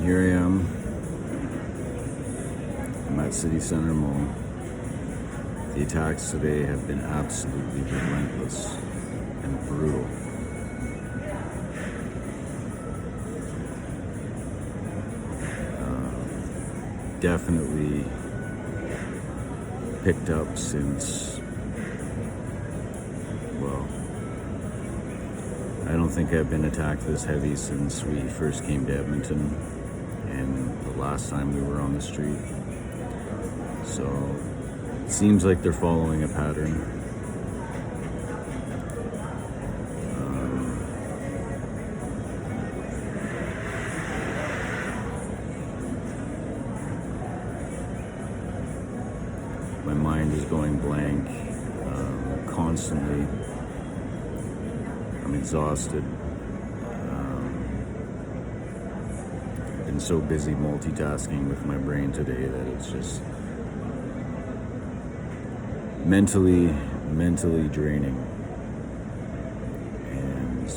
Here I am. I'm at City Center Mall. The attacks today have been absolutely relentless and brutal. Definitely picked up since, well, I don't think I've been attacked this heavy since we first came to Edmonton and the last time we were on the street. So it seems like they're following a pattern. My mind is going blank constantly. I'm exhausted. Been so busy multitasking with my brain today that it's just mentally draining. And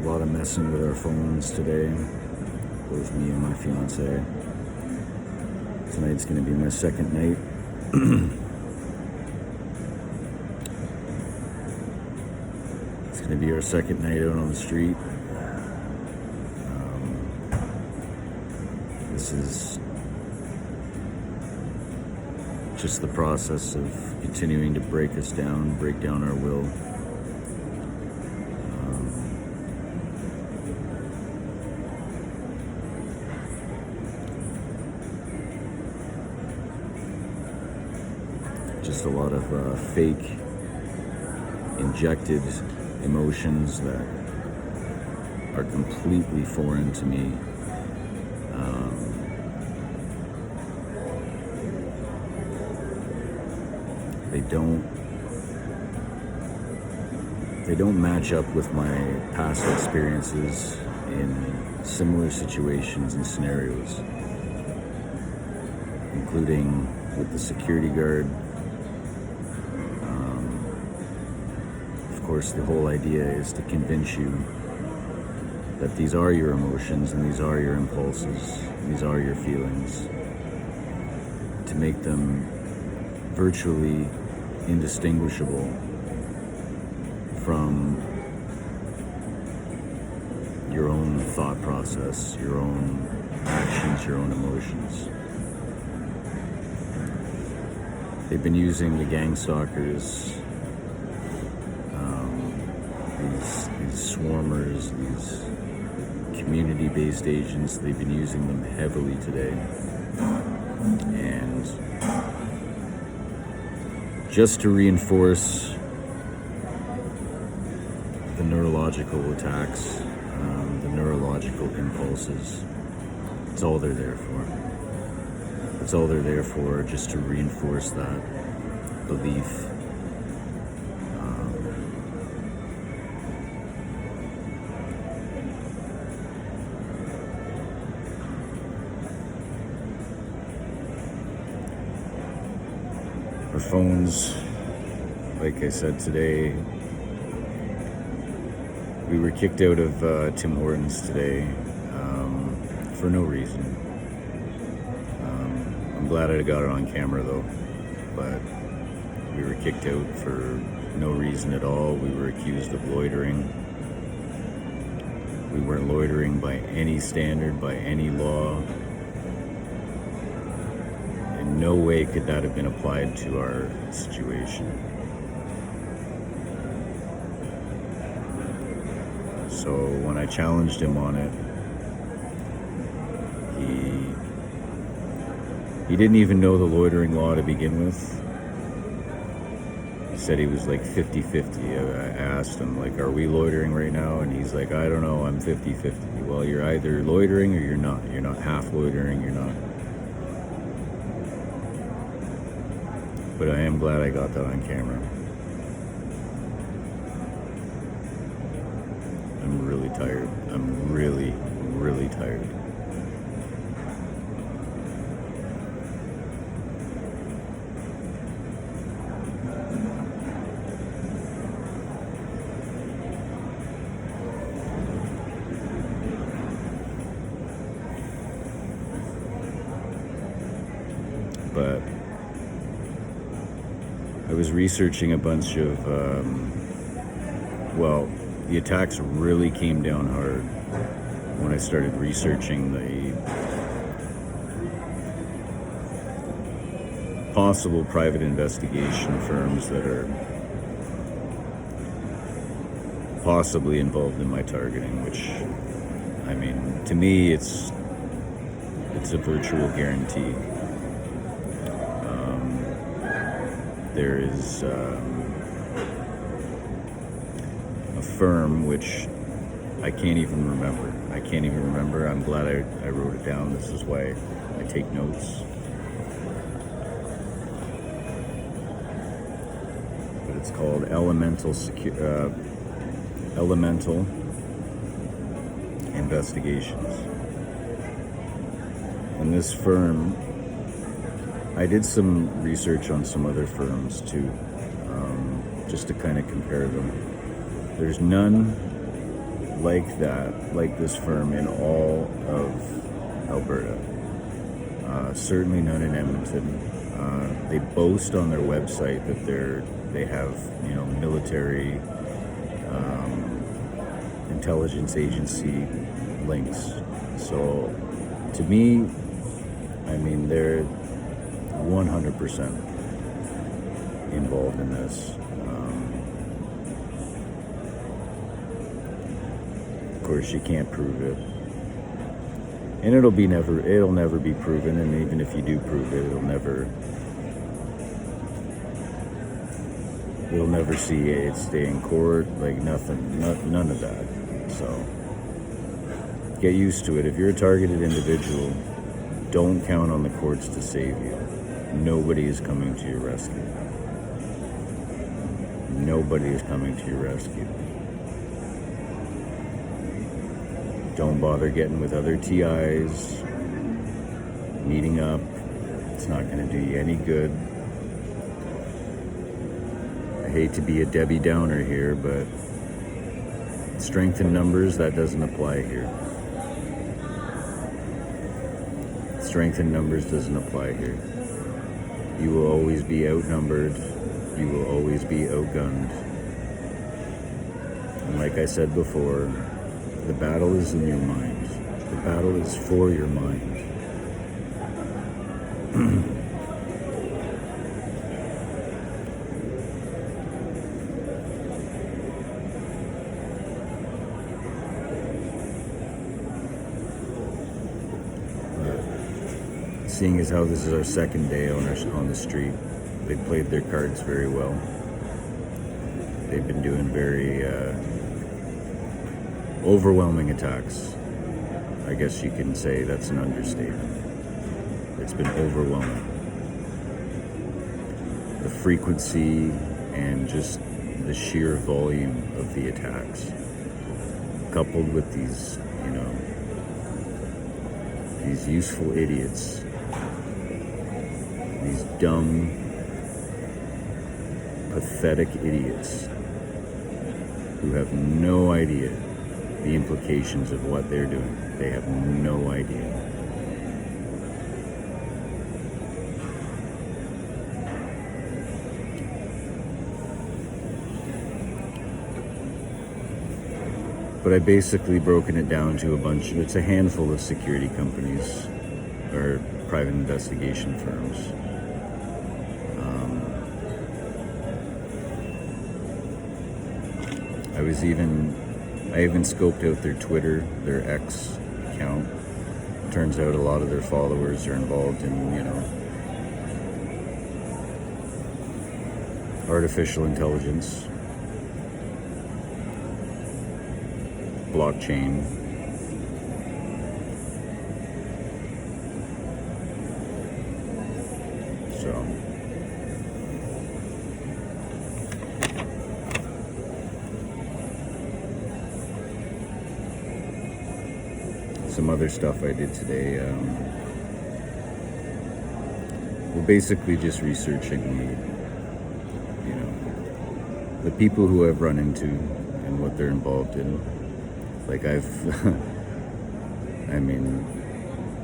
a lot of messing with our phones today. Both me and my fiance. Tonight's gonna be my second night. It's gonna be our second night out on the street. This is just the process of continuing to break us down, break down our will. Just a lot of fake, injected emotions that are completely foreign to me. They don't match up with my past experiences in similar situations and scenarios, including with the security guard. Of course, the whole idea is to convince you that these are your emotions and these are your impulses, these are your feelings, to make them virtually indistinguishable from your own thought process, your own actions, your own emotions. They've been using the gangstalkers, these swarmers, these community-based agents. They've been using them heavily today. And just to reinforce the neurological attacks, the neurological impulses, it's all they're there for. It's all they're there for, just to reinforce that belief. Our phones, like I said today, we were kicked out of Tim Hortons today for no reason. I'm glad I got it on camera though, but we were kicked out for no reason at all. We were accused of loitering. We weren't loitering by any standard, by any law. In no way could that have been applied to our situation. So when I challenged him on it, he didn't even know the loitering law to begin with. He said he was like 50-50. I asked him, like, are we loitering right now? And he's like, I don't know, I'm 50-50. Well, you're either loitering or you're not. You're not half loitering, you're not. But I am glad I got that on camera. I'm really tired. I'm really tired. was researching a bunch of, the attacks really came down hard when I started researching the possible private investigation firms that are possibly involved in my targeting, which, I mean, to me, it's a virtual guarantee. There is a firm which I can't even remember. I'm glad I wrote it down. This is why I take notes. But it's called Elemental Investigations. And this firm, I did some research on some other firms too, just to kind of compare them. There's none like that, like this firm in all of Alberta. Certainly none in Edmonton. They boast on their website that they have, military, intelligence agency links. So to me, I mean, they're 100% involved in this. Of course, you can't prove it, and it'll never be proven. And even if you do prove it, it'll never see it stay in court. Like nothing, none of that. So get used to it. If you're a targeted individual, don't count on the courts to save you. Nobody is coming to your rescue. Nobody is coming to your rescue. Don't bother getting with other TIs, meeting up. It's not going to do you any good. I hate to be a Debbie Downer here, but strength in numbers, that doesn't apply here. Strength in numbers doesn't apply here. You will always be outnumbered. You will always be outgunned. And like I said before, the battle is in your mind. The battle is for your mind. Seeing as how this is our second day on the street, they played their cards very well. They've been doing very overwhelming attacks. I guess you can say that's an understatement. It's been overwhelming. The frequency and just the sheer volume of the attacks, coupled with these, these useful idiots, these dumb, pathetic idiots who have no idea the implications of what they're doing. They have no idea. But I basically broken it down to it's a handful of security companies or private investigation firms. I even scoped out their Twitter, their X account. Turns out a lot of their followers are involved in, artificial intelligence, blockchain. So some other stuff I did today. We're basically just researching the people who I've run into and what they're involved in. Like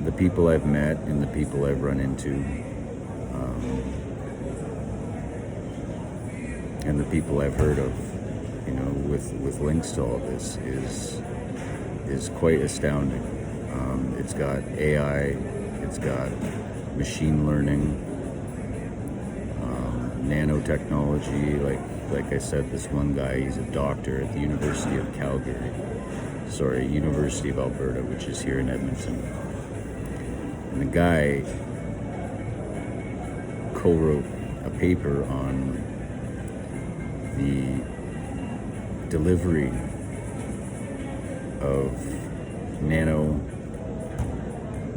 the people I've met and the people I've run into. and the people I've heard of, with links to all this is quite astounding. It's got AI, it's got machine learning, nanotechnology. Like I said, this one guy, he's a doctor at the University of University of Alberta, which is here in Edmonton. And the guy co-wrote a paper on the delivery of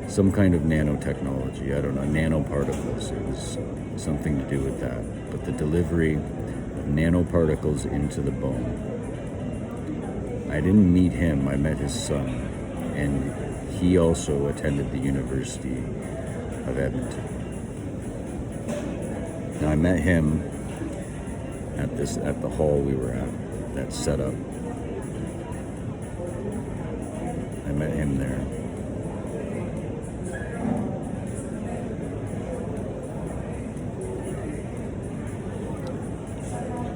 some kind of nanotechnology. I don't know, nanoparticles. It was something to do with that. But the delivery of nanoparticles into the bone. I didn't meet him, I met his son. And he also attended the University of Edmonton. Now I met him at the hall we were at, that setup. I met him there.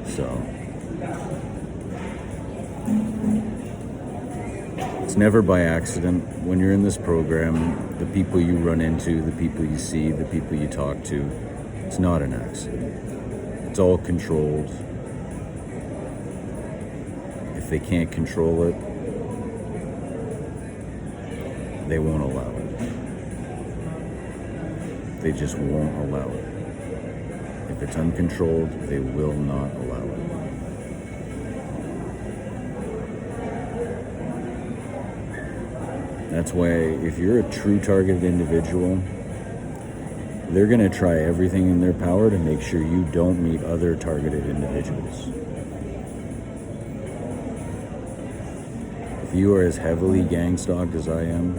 So it's never by accident. When you're in this program, the people you run into, the people you see, the people you talk to, it's not an accident. It's all controlled. If they can't control it, they won't allow it. They just won't allow it. If it's uncontrolled, they will not allow it. That's why if you're a true targeted individual, they're going to try everything in their power to make sure you don't meet other targeted individuals. If you are as heavily gang-stalked as I am,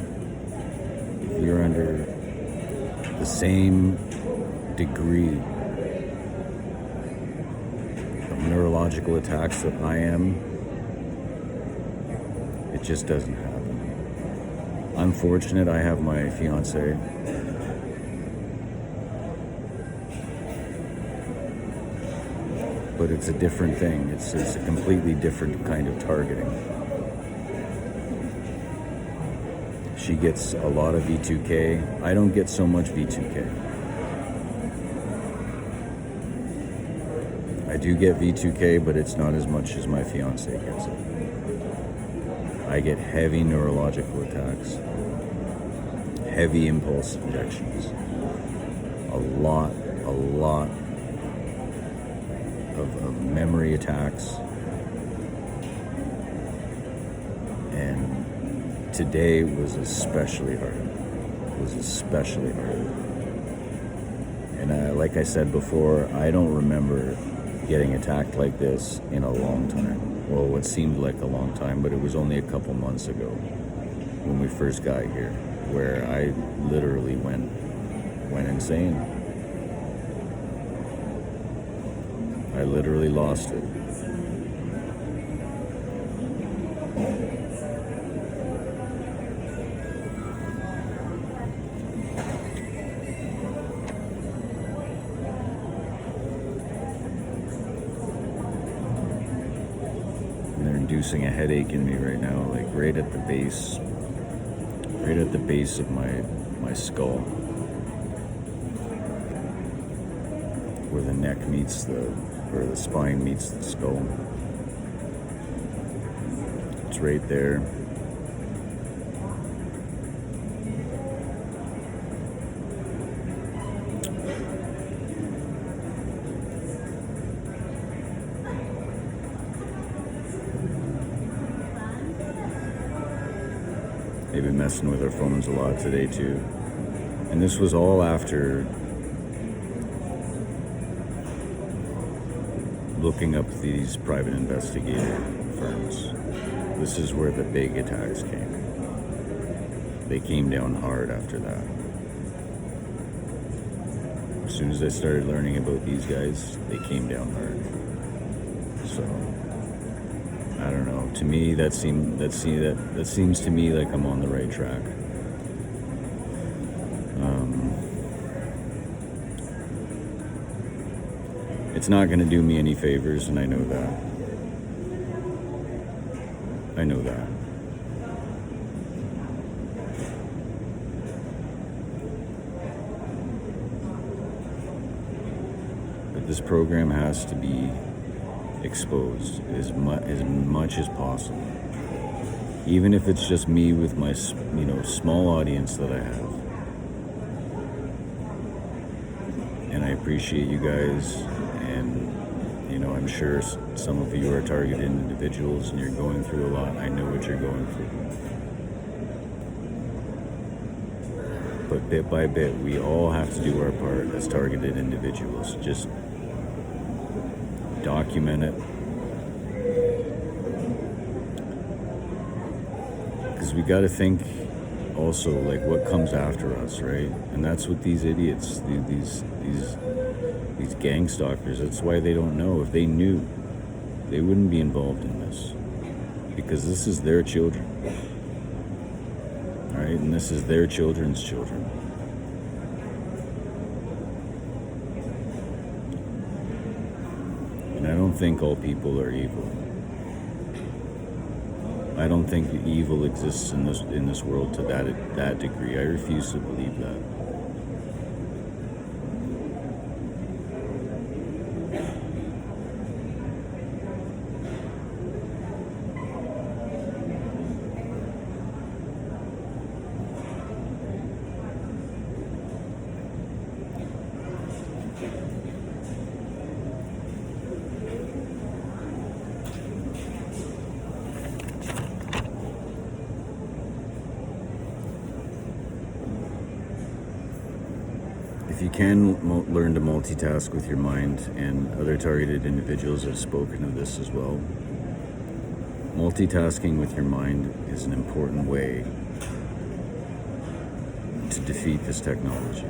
if you're under the same degree of neurological attacks that I am, it just doesn't happen. I'm fortunate I have my fiance. But it's a different thing. It's a completely different kind of targeting. She gets a lot of V2K. I don't get so much V2K. I do get V2K, but it's not as much as my fiance gets it. I get heavy neurological attacks, heavy impulse injections, a lot of memory attacks, and today was especially hard. And like I said before, I don't remember getting attacked like this in a long time. Well, what seemed like a long time, but it was only a couple months ago when we first got here, where I literally went insane. I literally lost it. And they're inducing a headache in me right now, like right at the base of my skull, where the neck meets the spine meets the skull. It's right there. They've been messing with our phones a lot today too. And this was all after looking up these private investigator firms. This is where the big attacks came. They came down hard after that. As soon as I started learning about these guys, they came down hard. So I don't know. To me, that seems to me like I'm on the right track. It's not going to do me any favors, and I know that. I know that. But this program has to be exposed as much as possible. Even if it's just me with my, small audience that I have. And I appreciate you guys, and I'm sure some of you are targeted individuals and you're going through a lot. I know what you're going through. But bit by bit, we all have to do our part as targeted individuals. Just document it. Because we got to think also, like, what comes after us, right? And that's what these idiots, these gang stalkers, that's why they don't know. If they knew, they wouldn't be involved in this, because this is their children, all right? And this is their children's children. And I don't think all people are evil. I don't think evil exists in this world to that degree. I refuse to believe that. If you can learn to multitask with your mind, and other targeted individuals have spoken of this as well, multitasking with your mind is an important way to defeat this technology,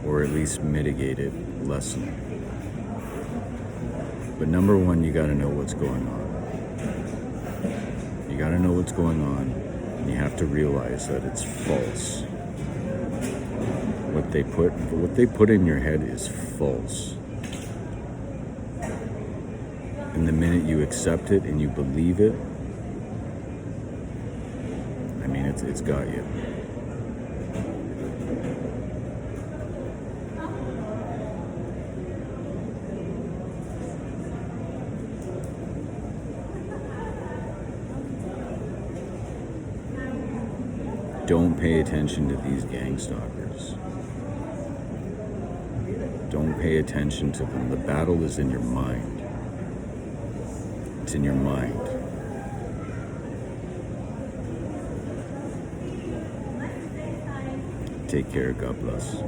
or at least mitigate it, lessen it. But number one, you got to know what's going on. You got to know what's going on, and you have to realize that it's false. What they put in your head is false. And the minute you accept it and you believe it, I mean, it's got you. Don't pay attention to these gang stalkers. Don't pay attention to them. The battle is in your mind. It's in your mind. Take care. God bless.